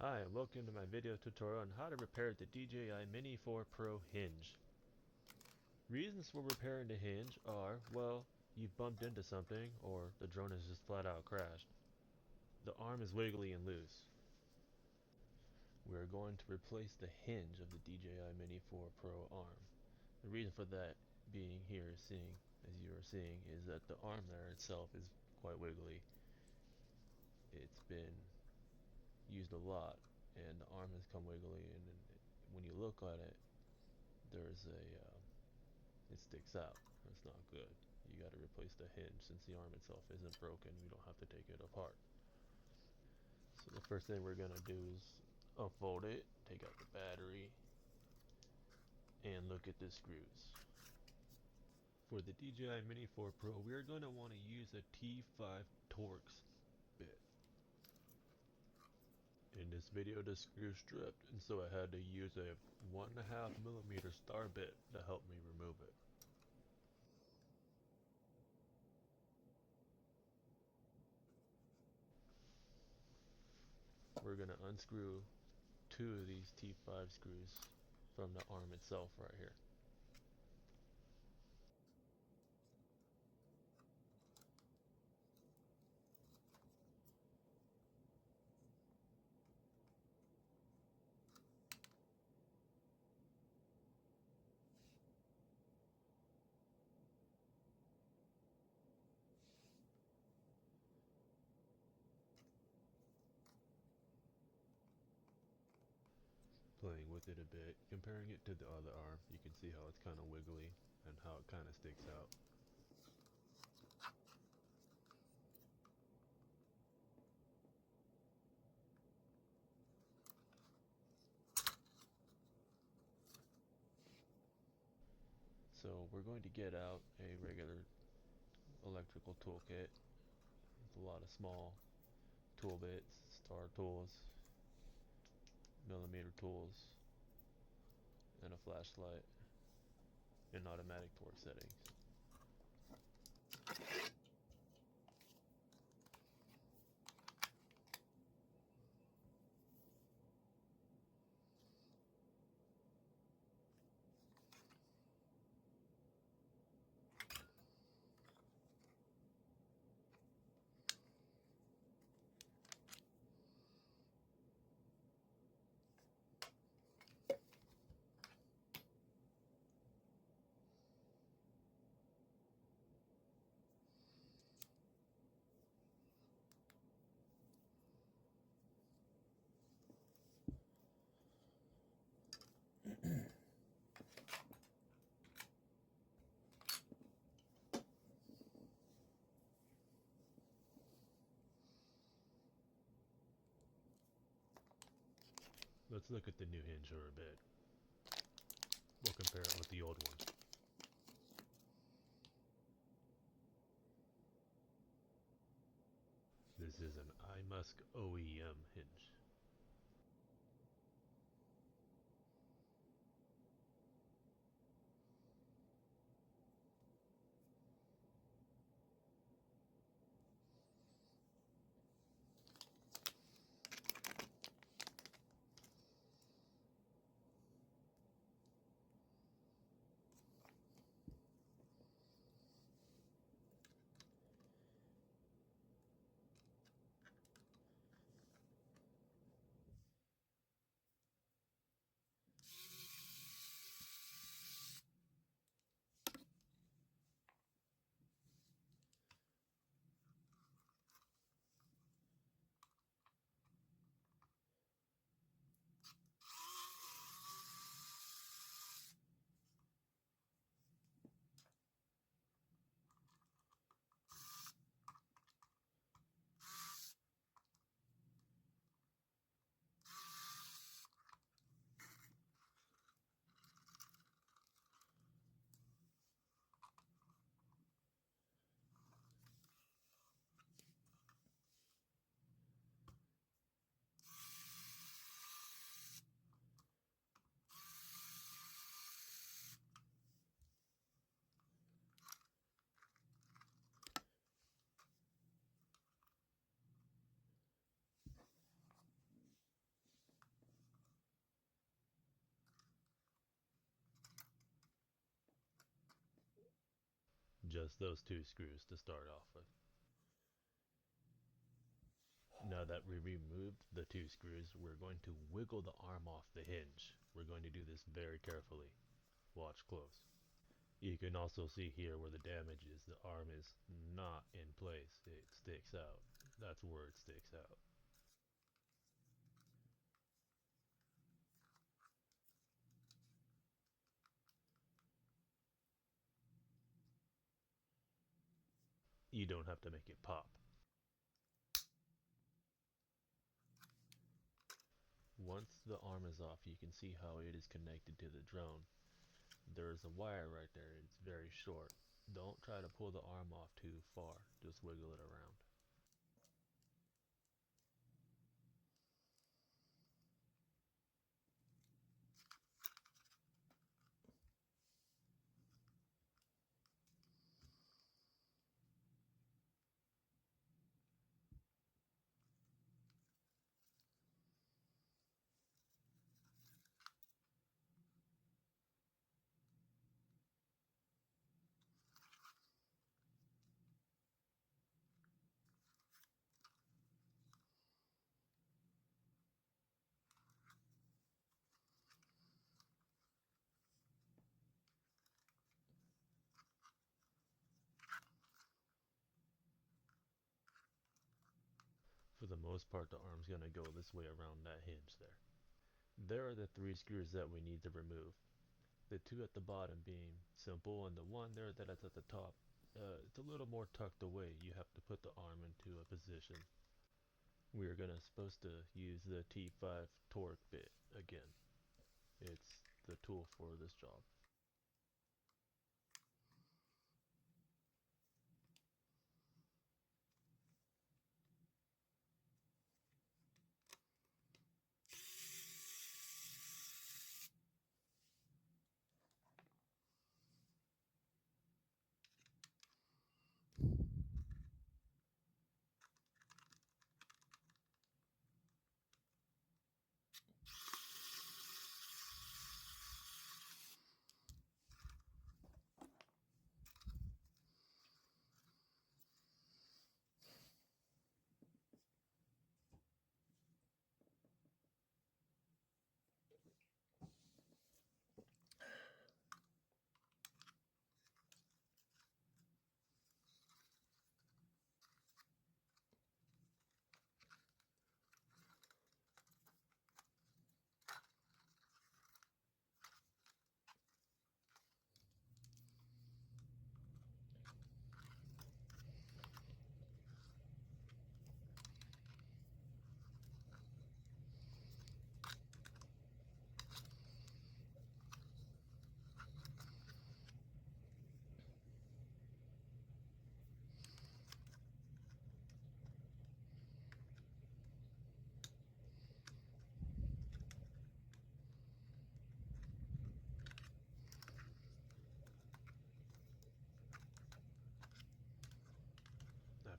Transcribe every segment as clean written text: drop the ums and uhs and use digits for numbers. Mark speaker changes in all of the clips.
Speaker 1: Hi, and welcome to my video tutorial on how to repair the DJI Mini 4 Pro hinge. Reasons for repairing the hinge are, well, you've bumped into something, or the drone has just flat out crashed. The arm is wiggly and loose. We are going to replace the hinge of the DJI Mini 4 Pro arm. The reason for that being here, as you are seeing, is that the arm there itself is quite wiggly. It's been used a lot, and the arm has come wiggly, and when you look at it, there's it sticks out. That's not good. You got to replace the hinge. Since the arm itself isn't broken, we don't have to take it apart. So the first thing we're gonna do is unfold it, take out the battery, and look at the screws. For the DJI Mini 4 Pro, we are going to want to use a T5 Torx bit. In this video, the screw stripped, and so I had to use a 1.5mm star bit to help me remove it. We're going to unscrew two of these T5 screws from the arm itself right here. Playing with it a bit, comparing it to the other arm, you can see how it's kind of wiggly and how it kind of sticks out. So we're going to get out a regular electrical toolkit with a lot of small tool bits, star tools, millimeter tools, and a flashlight in automatic torque settings. Let's look at the new hinge for a bit. We'll compare it with the old one. This is an iMusk OEM hinge. Just those two screws to start off with. Now that we removed the two screws, we're going to wiggle the arm off the hinge. We're going to do this very carefully. Watch close. You can also see here where the damage is. The arm is not in place. It sticks out. That's where it sticks out. You don't have to make it pop. Once the arm is off, you can see how it is connected to the drone. There's a wire right there. It's very short. Don't try to pull the arm off too far. Just wiggle it around. For the most part, the arm's going to go this way around that hinge there. There are the three screws that we need to remove. The two at the bottom being simple, and the one there that's at the top, it's a little more tucked away. You have to put the arm into a position. We are supposed to use the T5 Torx Bit again. It's the tool for this job.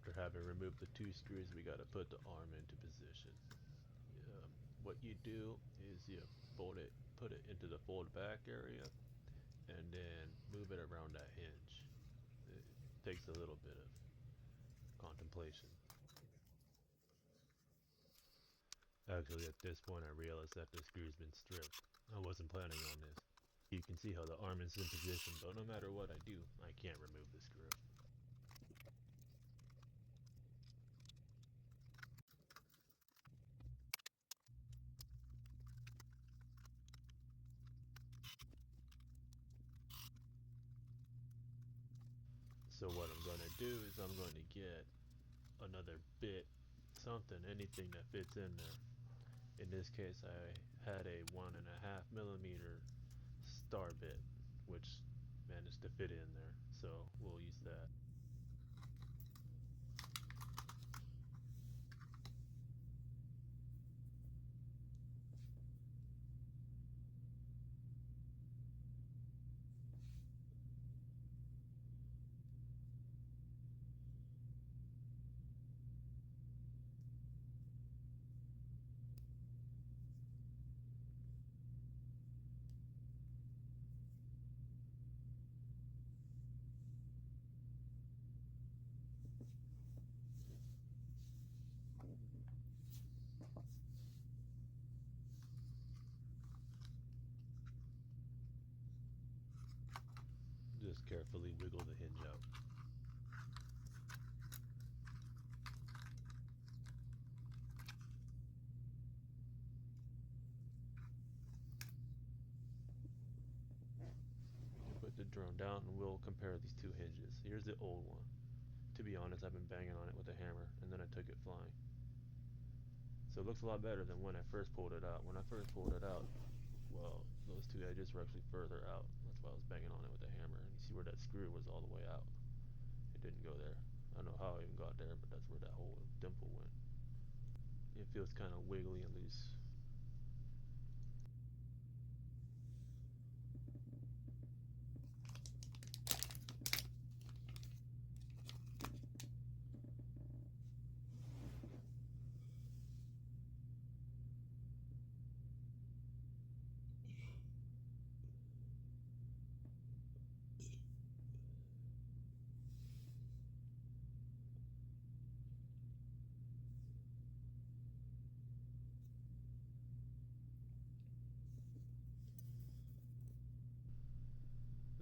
Speaker 1: After having removed the two screws, we got to put the arm into position. What you do is you fold it, put it into the fold back area, and then move it around that hinge. It takes a little bit of contemplation. Actually, at this point, I realized that the screw's been stripped. I wasn't planning on this. You can see how the arm is in position, but no matter what I do, I can't remove the screw. So what I'm going to do is I'm going to get another bit, something, anything that fits in there. In this case, I had a 1.5 millimeter star bit, which managed to fit in there, so we'll use that. carefully wiggle the hinge out. Put the drone down and we'll compare these two hinges. Here's the old one. To be honest, I've been banging on it with a hammer and then I took it flying. So it looks a lot better than when I first pulled it out. When I first pulled it out, well, those two edges were actually further out. That's why I was banging on it with a hammer. And you see where that screw was all the way out. It didn't go there. I don't know how I even got there, but that's where that whole dimple went. It feels kind of wiggly and loose.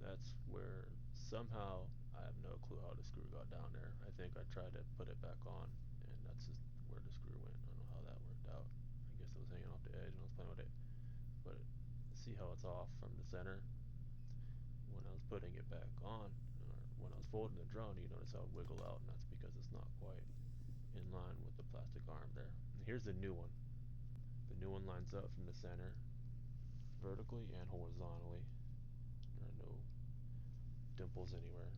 Speaker 1: That's where somehow I have no clue how the screw got down there. I think I tried to put it back on and that's just where the screw went. I don't know how that worked out. I guess it was hanging off the edge and I was playing with it. But see how it's off from the center? When I was putting it back on, or when I was folding the drone, you notice how it wiggled out, and that's because it's not quite in line with the plastic arm there. And here's the new one. The new one lines up from the center, vertically and horizontally. There are no dimples anywhere.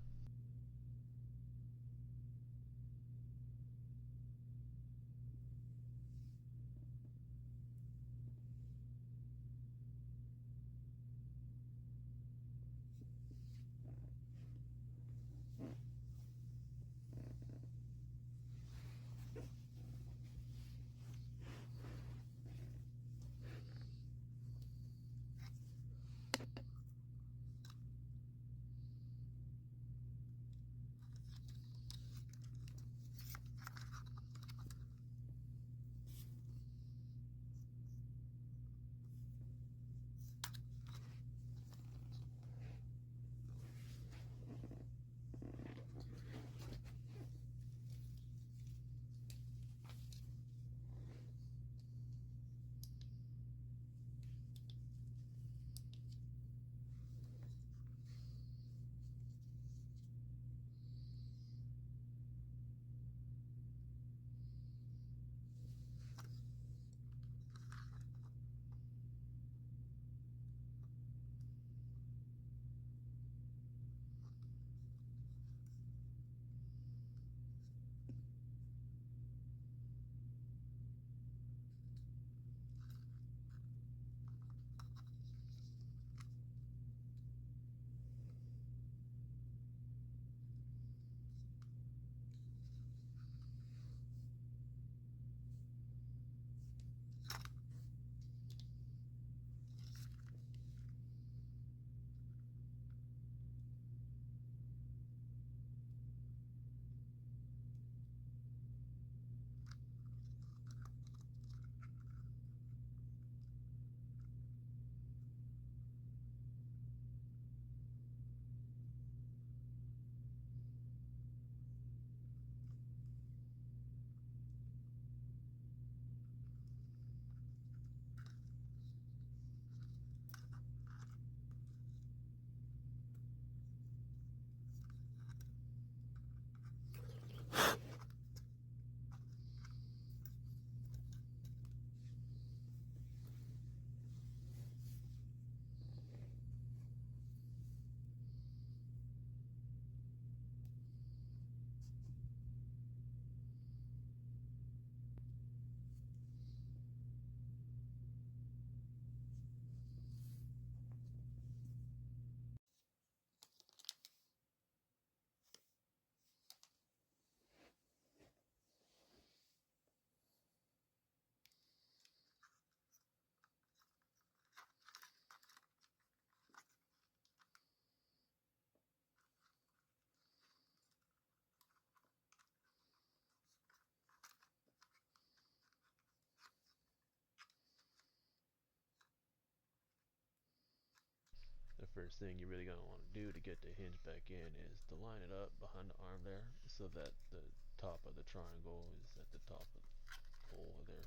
Speaker 1: first thing you're really going to want to do to get the hinge back in is to line it up behind the arm there so that the top of the triangle is at the top of the hole there.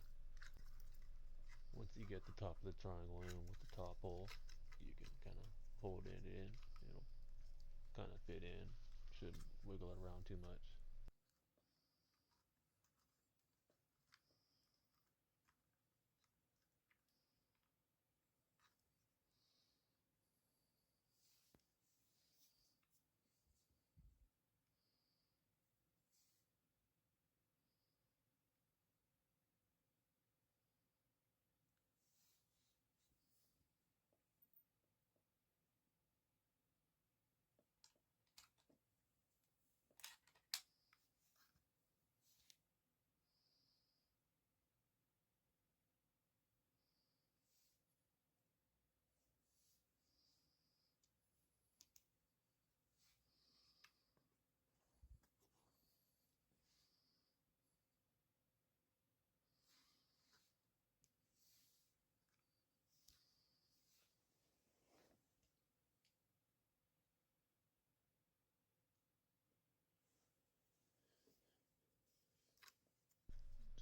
Speaker 1: Once you get the top of the triangle in with the top hole, you can kind of hold it in. It'll kind of fit in. Shouldn't wiggle it around too much.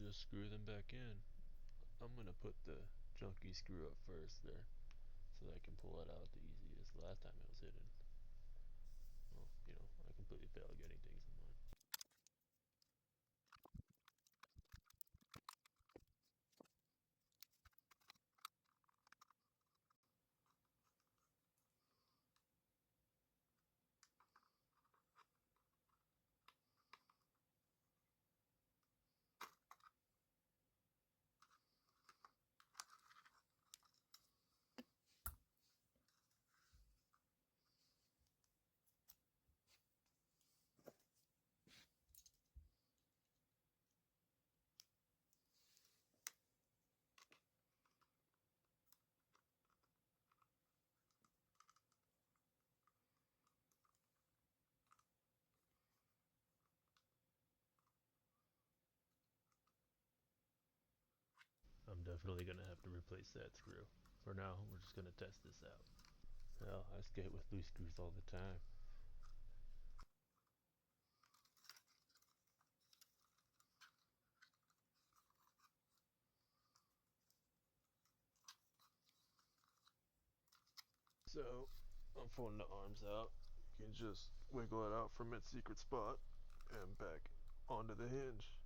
Speaker 1: Just screw them back in. I'm going to put the junky screw up first there so that I can pull it out the easiest. The last time it was hidden. Well, I completely failed getting things in mind. I'm definitely going to have to replace that screw. For now, we're just going to test this out. Hell, I skate with loose screws all the time. So, I'm pulling the arms out. You can just wiggle it out from its secret spot and back onto the hinge.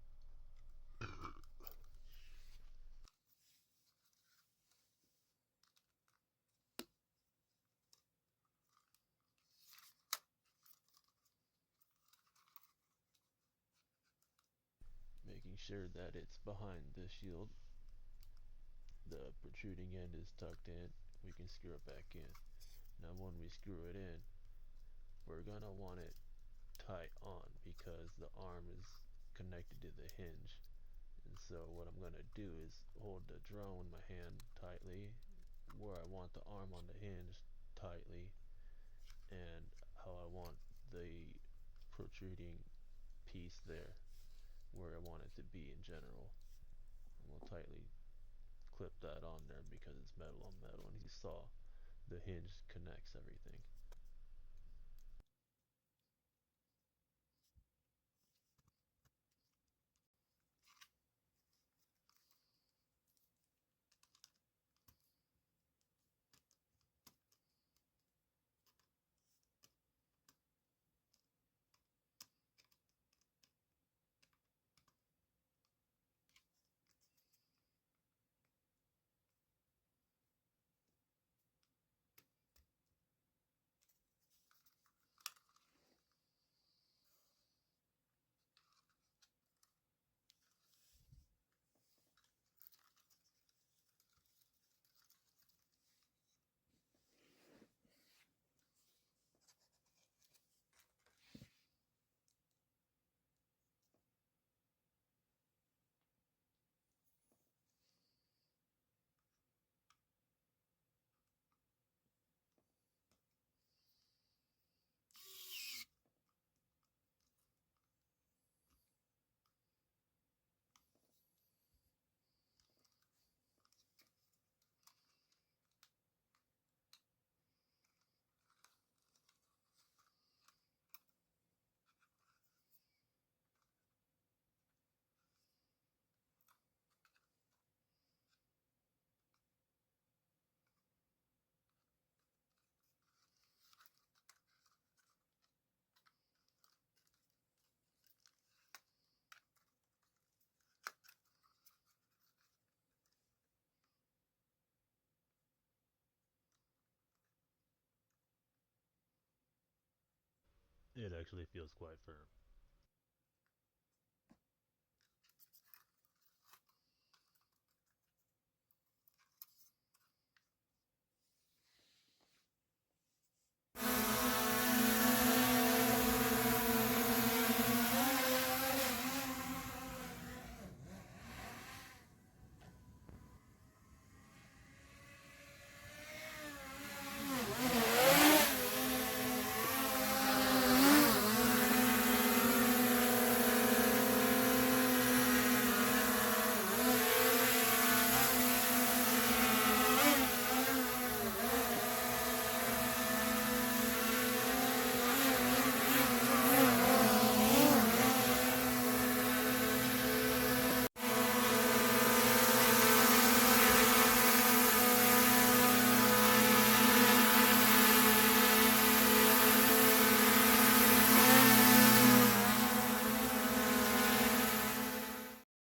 Speaker 1: Making sure that it's behind the shield. The protruding end is tucked in. We can screw it back in. Now when we screw it in, we're going to want it tight on because the arm is connected to the hinge. And so what I'm going to do is hold the drone in my hand tightly where I want the arm on the hinge tightly and how I want the protruding piece there where I want it to be in general. And we'll tightly clip that on there because it's metal on metal, and you saw the hinge connects everything. It actually feels quite firm.